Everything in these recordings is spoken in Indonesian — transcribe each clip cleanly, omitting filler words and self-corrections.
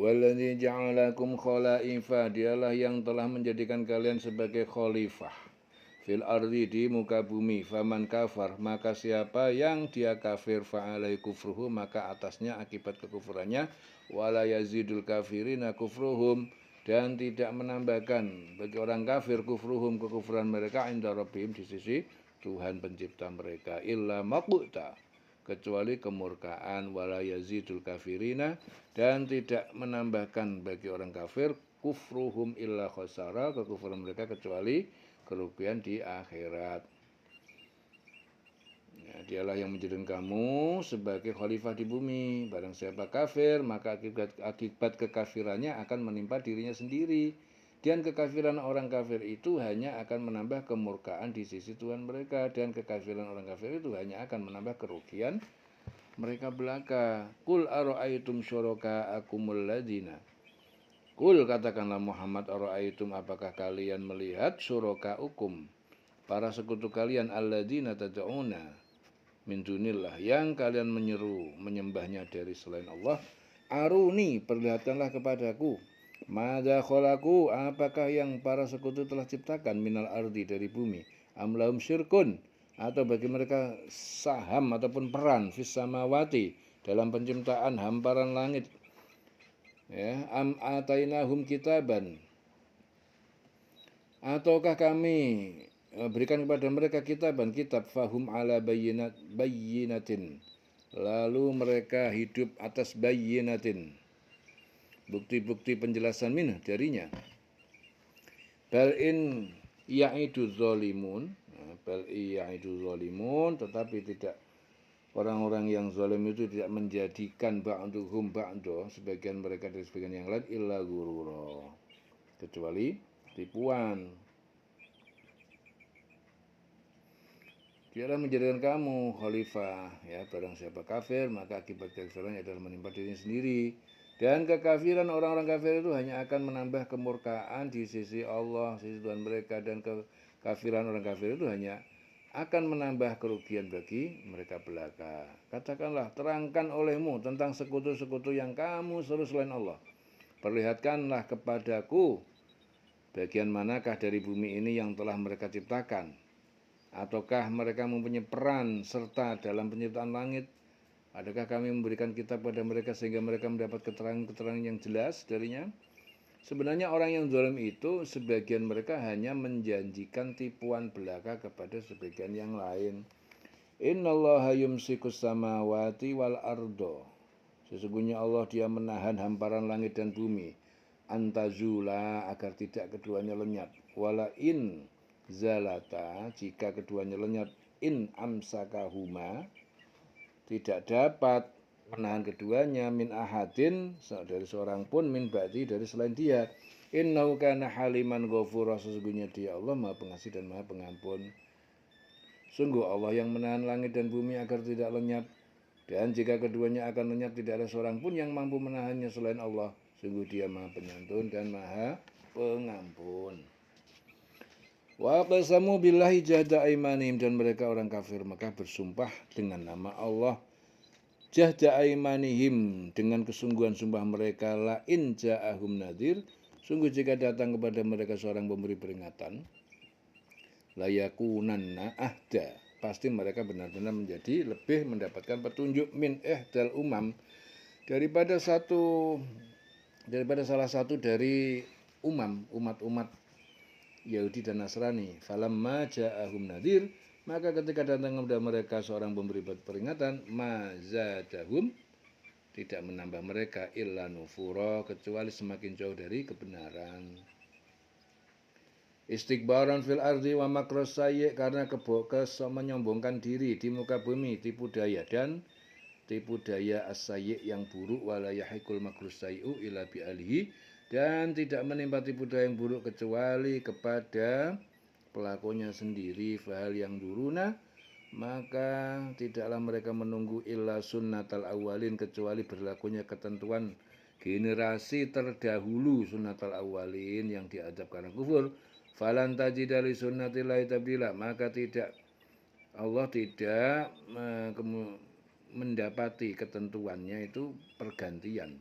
Wallazi ja'alakum khalaifa, dialah yang telah menjadikan kalian sebagai khalifah fil ardi, di muka bumi. Faman kafar, maka siapa yang dia kafir, fa'alai kufruhu, maka atasnya akibat kekufurannya, wala yazidul kafirina kufruhum, dan tidak menambahkan bagi orang kafir kufruhum, kekufuran mereka, inda rabbihim, di sisi Tuhan pencipta mereka, illa maqta, kecuali kemurkaan, wala yazidul kafirina, dan tidak menambahkan bagi orang kafir kufruhum illa khasara, kekufuran mereka kecuali kerugian di akhirat. Ya, dialah yang menjadikan kamu sebagai khalifah di bumi. Barang siapa kafir, maka akibat kekafirannya akan menimpa dirinya sendiri. Dan kekafiran orang kafir itu hanya akan menambah kemurkaan di sisi Tuhan mereka. Dan kekafiran orang kafir itu hanya akan menambah kerugian mereka belaka. Kul aro'aitum syuraka akumul ladina. Kul, katakanlah Muhammad, aro'aitum, apakah kalian melihat syuraka ukum, para sekutu kalian, alladzina tad'una min dunillah, yang kalian menyeru menyembahnya dari selain Allah. Aruni, perlihatkanlah kepadaku, madza khalaqu, apakah yang para sekutu telah ciptakan, minal ardi, dari bumi, amlahum syirkun, atau bagi mereka saham ataupun peran, fis samawati, dalam penciptaan hamparan langit, ya, am atainahum kitaban, ataukah kami berikan kepada mereka kitab, fahum ala bayyinatin, lalu mereka hidup atas bayyinatin, bukti-bukti penjelasan minah darinya. Bal in ya'idu zalimun, tetapi tidak, orang-orang yang zalim itu tidak menjadikan ba'duhum ba'do, sebagian mereka dari sebagian yang lain, illa gurura, kecuali tipuan. Dialah menjadikan kamu khalifah, ya, barang siapa kafir, maka akibat kekafirannya adalah menimpa dirinya sendiri. Dan kekafiran orang-orang kafir itu hanya akan menambah kemurkaan di sisi Allah, sisi Tuhan mereka. Dan kekafiran orang kafir itu hanya akan menambah kerugian bagi mereka belaka. Katakanlah, terangkan olehmu tentang sekutu-sekutu yang kamu seru selain Allah. Perlihatkanlah kepadaku bagian manakah dari bumi ini yang telah mereka ciptakan. Ataukah mereka mempunyai peran serta dalam penciptaan langit? Adakah kami memberikan kitab pada mereka sehingga mereka mendapat keterangan-keterangan yang jelas darinya? Sebenarnya orang yang zalim itu, sebagian mereka hanya menjanjikan tipuan belaka kepada sebagian yang lain. Innallaha yumsikus samawati wal ardo, sesungguhnya Allah, dia menahan hamparan langit dan bumi, antazula, agar tidak keduanya lenyap. Wala in zalata, jika keduanya lenyap, in amsakahuma, tidak dapat menahan keduanya, min ahadin, dari seorang pun, min ba'di, dari selain dia. Innahu kana haliman ghafura, sesungguhnya dia Allah maha pengasih dan maha pengampun. Sungguh Allah yang menahan langit dan bumi agar tidak lenyap, dan jika keduanya akan lenyap, tidak ada seorang pun yang mampu menahannya selain Allah. Sungguh dia maha penyantun dan maha pengampun. Wa qasamu billahi jahda aimanihim, dan mereka orang kafir Mekah bersumpah dengan nama Allah, jahda aimanihim, dengan kesungguhan sumpah mereka, la in ja'ahum nadhir, sungguh jika datang kepada mereka seorang pemberi peringatan, layakunanna ahda, pasti mereka benar-benar menjadi lebih mendapatkan petunjuk, min ihdal umam, daripada salah satu dari umat-umat Yahudi dan Nasrani. Falamma ja'ahum nadhir, maka ketika datang kepada mereka seorang pemberi peringatan, mazadahum, tidak menambah mereka, illa nufura, kecuali semakin jauh dari kebenaran. Istikbaran fil ardi wa makros sayyi, karena menyombongkan diri di muka bumi, tipu daya as-sayyi, yang buruk, wala yahikul makrus sayyi'u illa bi alihi, dan tidak menimpa tipu daya yang buruk kecuali kepada pelakunya sendiri. Fahal yang duruna, maka tidaklah mereka menunggu illa sunnatal awalin, kecuali berlakunya ketentuan generasi terdahulu, sunnatal awalin, yang diazab karena kufur. Falan tajida li sunnatillahi tabdila, maka Allah tidak mendapati ketentuannya itu pergantian.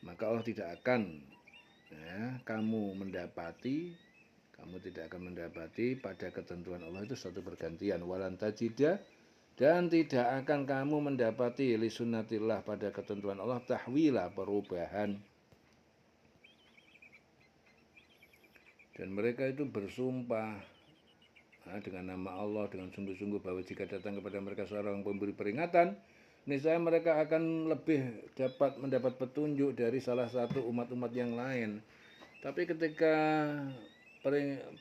maka Allah tidak akan kamu tidak akan mendapati pada ketentuan Allah itu suatu pergantian. Walan tajida, dan tidak akan kamu mendapati li sunnatillah pada ketentuan Allah tahwila, perubahan. Dan mereka itu bersumpah dengan nama Allah dengan sungguh-sungguh bahwa jika datang kepada mereka seorang pemberi peringatan, niscaya mereka akan lebih dapat mendapat petunjuk dari salah satu umat-umat yang lain. Tapi ketika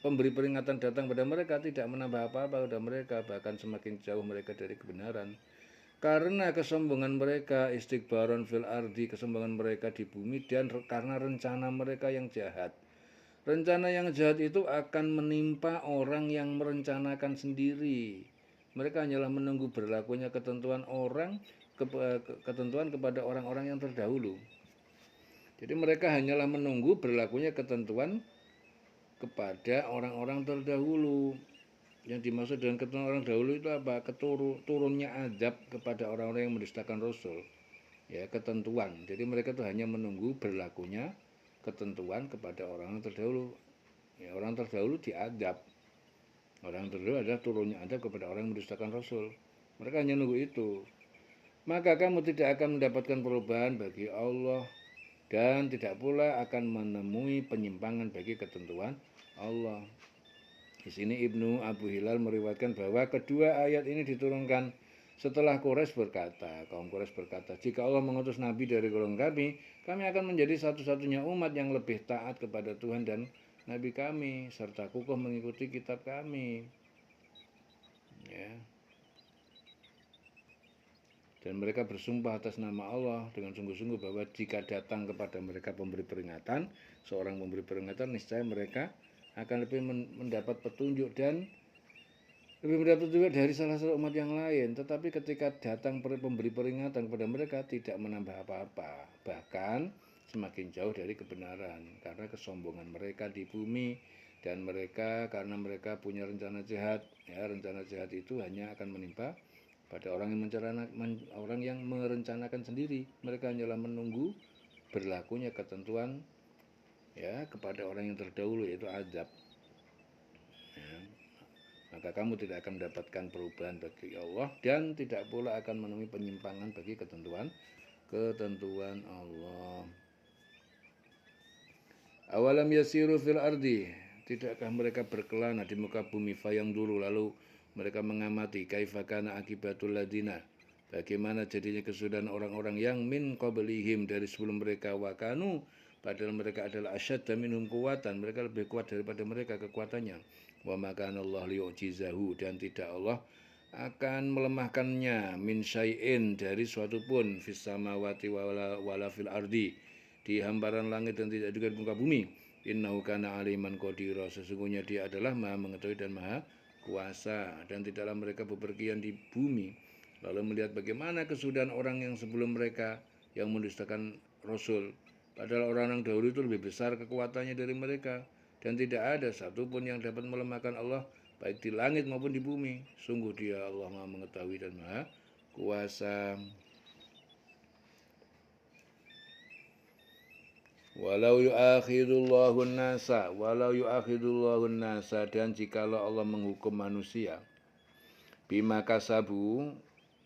pemberi peringatan datang pada mereka, tidak menambah apa-apa pada mereka, bahkan semakin jauh mereka dari kebenaran. Karena kesombongan mereka, istikbaron fil ardi, kesombongan mereka di bumi, dan karena rencana mereka yang jahat. Rencana yang jahat itu akan menimpa orang yang merencanakan sendiri. Mereka hanyalah menunggu berlakunya ketentuan kepada orang-orang yang terdahulu. Jadi mereka hanyalah menunggu berlakunya ketentuan kepada orang-orang terdahulu. Yang dimaksud dengan ketentuan orang dahulu itu apa? Turunnya azab kepada orang-orang yang mendustakan Rasul. Ya, ketentuan. Jadi mereka itu hanya menunggu berlakunya ketentuan kepada orang terdahulu. Ya, orang terdahulu diazab. Orang terdahulu adalah turunnya azab kepada orang yang mendustakan Rasul. Mereka hanya nunggu itu. Maka kamu tidak akan mendapatkan perubahan bagi Allah, dan tidak pula akan menemui penyimpangan bagi ketentuan Allah. Di sini Ibnu Abu Hilal meriwayatkan bahwa kedua ayat ini diturunkan setelah Quraisy berkata, kaum Quraisy berkata, jika Allah mengutus Nabi dari golongan kami akan menjadi satu-satunya umat yang lebih taat kepada Tuhan dan Nabi kami, serta kukuh mengikuti kitab kami. Ya. Dan mereka bersumpah atas nama Allah dengan sungguh-sungguh bahwa jika datang kepada mereka pemberi peringatan, seorang pemberi peringatan, niscaya mereka akan lebih mendapat petunjuk dan lebih mendapat petunjuk dari salah satu umat yang lain. Tetapi ketika datang pemberi peringatan kepada mereka, tidak menambah apa-apa, bahkan semakin jauh dari kebenaran, karena kesombongan mereka di bumi. Dan mereka, karena mereka punya rencana jahat, ya, rencana jahat itu hanya akan menimpa pada orang yang merencanakan sendiri. Mereka hanyalah menunggu berlakunya ketentuan ya kepada orang yang terdahulu, yaitu azab. Ya. Maka kamu tidak akan mendapatkan perubahan bagi Allah, dan tidak pula akan menemui penyimpangan bagi ketentuan Allah. Awalam yasiru fil ardi, tidakkah mereka berkelana di muka bumi, fayang dulu, lalu mereka mengamati kaifakana akibatul ladina, bagaimana jadinya kesudahan orang-orang yang min qablihim, dari sebelum mereka, wakanu, padahal mereka adalah asyadda minhum kuwatan, mereka lebih kuat daripada mereka kekuatannya. Wa makana Allah liyu'jizahu, dan tidak Allah akan melemahkannya, min syai'in, dari suatu pun, fis samawati wala fil ardi, di hamparan langit dan tidak juga di muka bumi. Innahu kana aliman qadira, sesungguhnya dia adalah maha mengetahui dan maha kuasa. Dan tidaklah mereka bepergian di bumi lalu melihat bagaimana kesudahan orang yang sebelum mereka yang mendustakan Rasul, padahal orang-orang dahulu itu lebih besar kekuatannya dari mereka, dan tidak ada satupun yang dapat melemahkan Allah baik di langit maupun di bumi. Sungguh dia Allah maha mengetahui dan maha kuasa. Walau yu'akhidullahu nasa, dan jikalau Allah menghukum manusia, bima kasabu,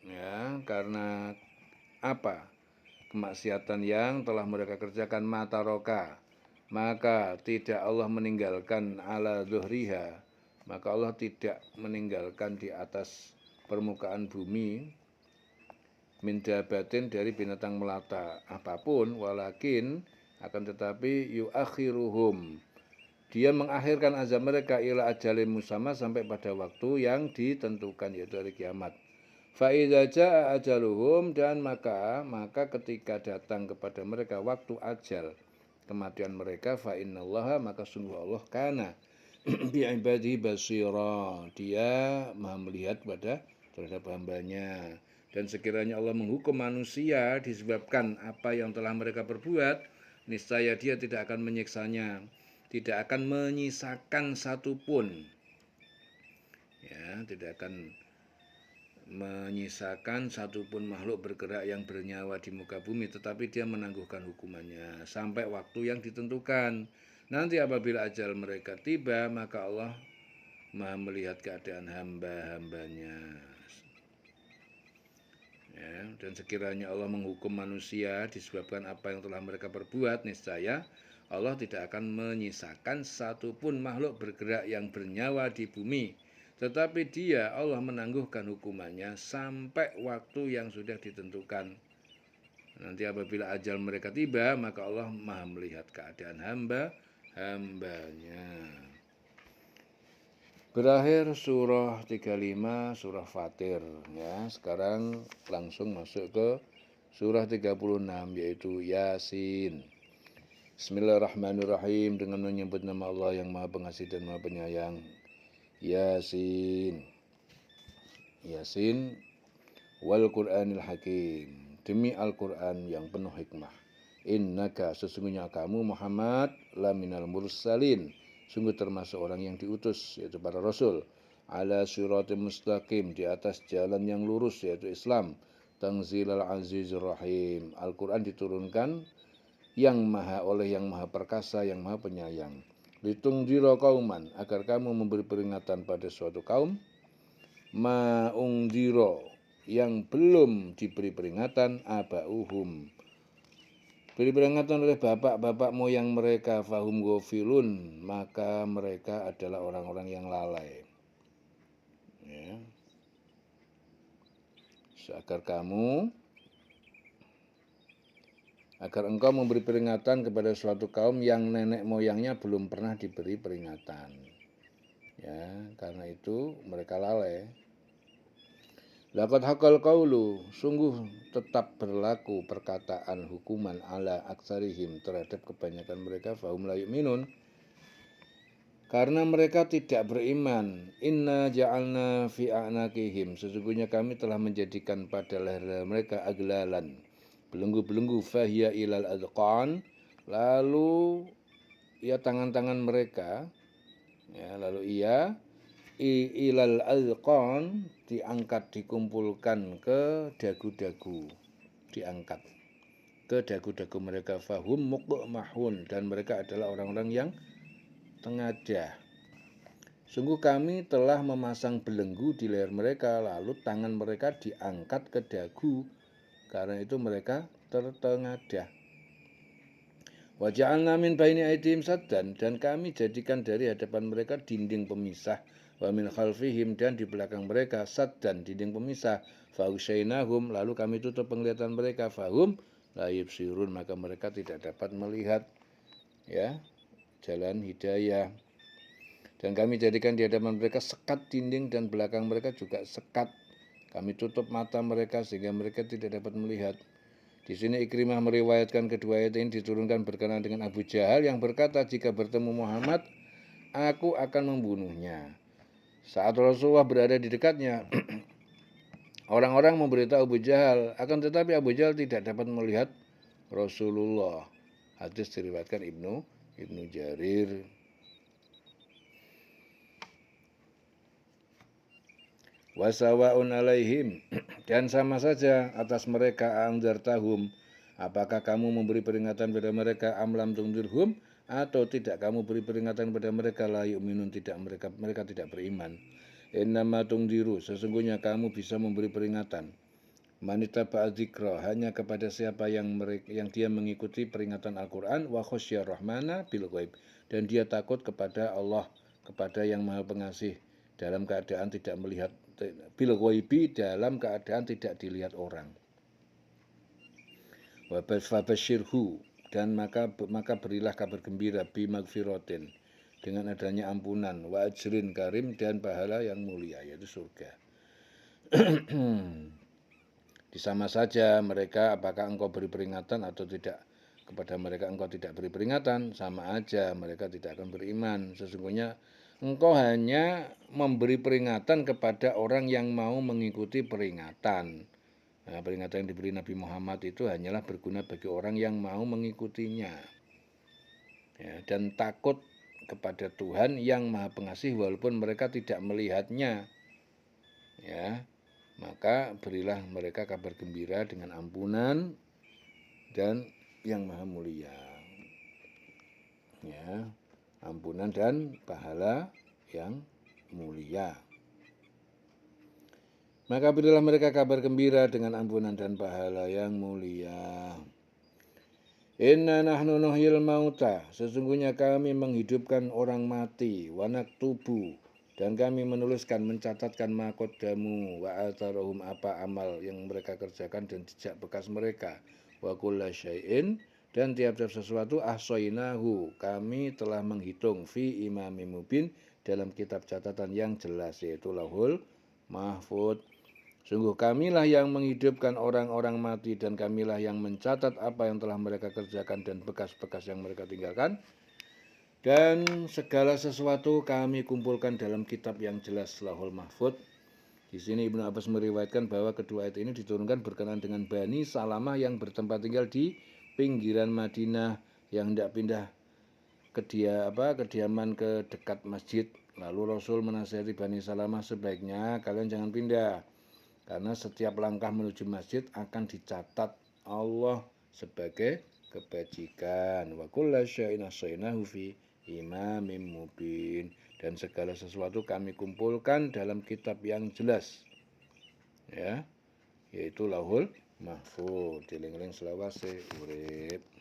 ya, karena apa? Kemaksiatan yang telah mereka kerjakan, mataroka, maka tidak Allah meninggalkan ala zuhriha, maka Allah tidak meninggalkan di atas permukaan bumi min dabatin, dari binatang melata apapun, walakin, akan tetapi yuakhiruhum, dia mengakhirkan azab mereka, ila ajalin musamma, sampai pada waktu yang ditentukan, yaitu hari kiamat. Fa idza jaa ajaluhum, dan maka ketika datang kepada mereka waktu ajal kematian mereka, fa innallaha, maka sungguh Allah, kana bi ibadihi basira, dia maha melihat terhadap hambanya. Dan sekiranya Allah menghukum manusia disebabkan apa yang telah mereka perbuat, niscaya dia tidak akan menyiksanya, tidak akan menyisakan satupun, ya, tidak akan menyisakan satupun makhluk bergerak yang bernyawa di muka bumi, tetapi dia menangguhkan hukumannya sampai waktu yang ditentukan. Nanti apabila ajal mereka tiba, maka Allah Maha melihat keadaan hamba-hambanya. Ya, dan sekiranya Allah menghukum manusia disebabkan apa yang telah mereka perbuat, niscaya Allah tidak akan menyisakan satupun makhluk bergerak yang bernyawa di bumi, tetapi dia Allah menangguhkan hukumannya sampai waktu yang sudah ditentukan. Nanti apabila ajal mereka tiba, maka Allah Maha melihat keadaan hamba-hambanya. Berakhir surah 35, surah Fatir. Ya, sekarang langsung masuk ke surah 36, yaitu Yasin. Bismillahirrahmanirrahim, dengan menyebut nama Allah yang Maha Pengasih dan Maha Penyayang. Yasin. Yasin wal Qur'anil Hakim. Demi Al-Qur'an yang penuh hikmah. Innaka, sesungguhnya kamu Muhammad, laminal mursalin, sungguh termasuk orang yang diutus, yaitu para rasul, ala siratim mustaqim, di atas jalan yang lurus, yaitu Islam. Tanzilal azizir rahim, Al-Quran diturunkan oleh yang maha perkasa, yang maha penyayang. Litungdira kauman, agar kamu memberi peringatan pada suatu kaum, ma'ungdira, yang belum diberi peringatan, aba'uhum, beri peringatan oleh bapak-bapak moyang mereka, fahum ghafilun, maka mereka adalah orang-orang yang lalai. Ya. Agar engkau memberi peringatan kepada suatu kaum yang nenek moyangnya belum pernah diberi peringatan. Ya, karena itu mereka lalai. Laqad haqqal qaulu, sungguh tetap berlaku perkataan hukuman ala aksarihim terhadap kebanyakan mereka, fahum la yu'minun, karena mereka tidak beriman. Inna ja'alna fi a'naqihim, sesungguhnya kami telah menjadikan pada leher mereka aglalan, belenggu-belenggu, fahiya ilal adqan, lalu ia tangan-tangan mereka, ya, lalu ia ilal adqan, diangkat, dikumpulkan ke dagu-dagu, diangkat ke dagu-dagu mereka, fahum muqmahun, dan mereka adalah orang-orang yang tengadah. Sungguh kami telah memasang belenggu di leher mereka, lalu tangan mereka diangkat ke dagu, karena itu mereka tertengadah. Wa ja'alna min baini aydihim saddan, dan kami jadikan dari hadapan mereka dinding pemisah, wa min khalfihim, dan di belakang mereka saddan, dinding pemisah, fa usyainahum, lalu kami tutup penglihatan mereka, fahum la yubsirun, maka mereka tidak dapat melihat, ya, jalan hidayah. Dan kami jadikan di hadapan mereka sekat dinding, dan belakang mereka juga sekat. Kami tutup mata mereka sehingga mereka tidak dapat melihat. Di sini Ikrimah meriwayatkan kedua ayat ini diturunkan berkenaan dengan Abu Jahal yang berkata, jika bertemu Muhammad, aku akan membunuhnya. Saat Rasulullah berada di dekatnya, orang-orang memberitahu Abu Jahal, akan tetapi Abu Jahal tidak dapat melihat Rasulullah. Hadis diriwayatkan Ibnu Jarir. Wasawa'un alaihim, dan sama saja atas mereka, anzartahum, apakah kamu memberi peringatan pada mereka, amlam tungdirhum, atau tidak kamu beri peringatan pada mereka, la yu'minun, tidak, mereka tidak beriman. Innama tungdiru, sesungguhnya kamu bisa memberi peringatan, manitaba'a dzikra, hanya kepada siapa yang dia mengikuti peringatan Al-Quran, wa khosyar rahmana bil ghaib, dan dia takut kepada Allah, kepada yang maha pengasih, dalam keadaan tidak melihat, bil ghaibi, dalam keadaan tidak dilihat orang. Wa fabasyirhu, dan maka berilah kabar gembira, bi magfiratin, dengan adanya ampunan, wa ajrin karim, dan pahala yang mulia, yaitu surga. Sama saja mereka, apakah engkau beri peringatan atau tidak. Kepada mereka engkau tidak beri peringatan, sama aja mereka tidak akan beriman. Sesungguhnya engkau hanya memberi peringatan kepada orang yang mau mengikuti peringatan. Nah, peringatan yang diberi Nabi Muhammad itu hanyalah berguna bagi orang yang mau mengikutinya, ya, dan takut kepada Tuhan yang maha pengasih walaupun mereka tidak melihatnya, ya. maka berilah mereka kabar gembira dengan ampunan dan yang maha mulia. Ya, ampunan dan pahala yang mulia. Maka berilah mereka kabar gembira dengan ampunan dan pahala yang mulia. Inna nahnu nuhyil mauta, sesungguhnya kami menghidupkan orang mati, wa naktubu, dan kami menuliskan, mencatatkan mahkodamu, wa atharohum, apa amal yang mereka kerjakan dan jejak bekas mereka, wa kulla syai'in, dan tiap-tiap sesuatu ahsoinahu, kami telah menghitung, fi imami mubin, dalam kitab catatan yang jelas, yaitu Lauhul Mahfud. Sungguh kamilah yang menghidupkan orang-orang mati dan kamilah yang mencatat apa yang telah mereka kerjakan dan bekas-bekas yang mereka tinggalkan. Dan segala sesuatu kami kumpulkan dalam kitab yang jelas, Lauhul Mahfud. Di sini Ibnu Abbas meriwayatkan bahwa kedua ayat ini diturunkan berkenaan dengan Bani Salamah yang bertempat tinggal di pinggiran Madinah yang hendak pindah kediaman ke dekat masjid. Lalu Rasul menasihati Bani Salamah, sebaiknya kalian jangan pindah, karena setiap langkah menuju masjid akan dicatat Allah sebagai kebajikan. Wa kulla syai'in ahsaynahu fi imamin mubin, dan segala sesuatu kami kumpulkan dalam kitab yang jelas, ya, yaitu Lauhul Mahfud. Diling-ling selawase urip.